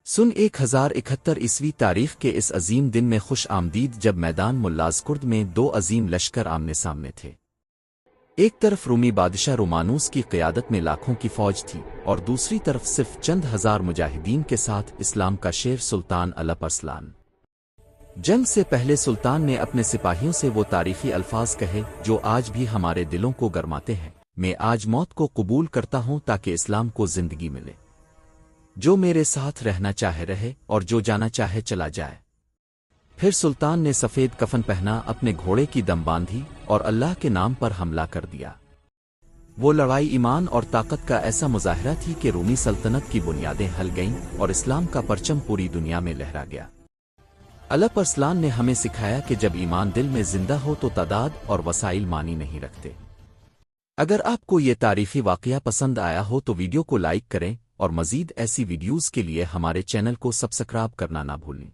سن 1071 تاریخ کے اس عظیم دن میں خوش آمدید جب میدان ملازکرد میں دو عظیم لشکر آمنے سامنے تھے۔ ایک طرف رومی بادشاہ رومانوس کی قیادت میں لاکھوں کی فوج تھی اور دوسری طرف صرف چند ہزار مجاہدین کے ساتھ اسلام کا شیر سلطان الپ ارسلان۔ جنگ سے پہلے سلطان نے اپنے سپاہیوں سے وہ تاریخی الفاظ کہے جو آج بھی ہمارے دلوں کو گرماتے ہیں: میں آج موت کو قبول کرتا ہوں تاکہ اسلام کو زندگی ملے۔ جو میرے ساتھ رہنا چاہے رہے اور جو جانا چاہے چلا جائے۔ پھر سلطان نے سفید کفن پہنا، اپنے گھوڑے کی دم باندھی اور اللہ کے نام پر حملہ کر دیا۔ وہ لڑائی ایمان اور طاقت کا ایسا مظاہرہ تھی کہ رومی سلطنت کی بنیادیں ہل گئیں اور اسلام کا پرچم پوری دنیا میں لہرا گیا۔ الپ ارسلان نے ہمیں سکھایا کہ جب ایمان دل میں زندہ ہو تو تعداد اور وسائل معنی نہیں رکھتے۔ اگر آپ کو یہ تاریخی واقعہ پسند آیا ہو تو ویڈیو کو لائک کریں اور مزید ایسی ویڈیوز کے لیے ہمارے چینل کو سبسکرائب کرنا نہ بھولیں۔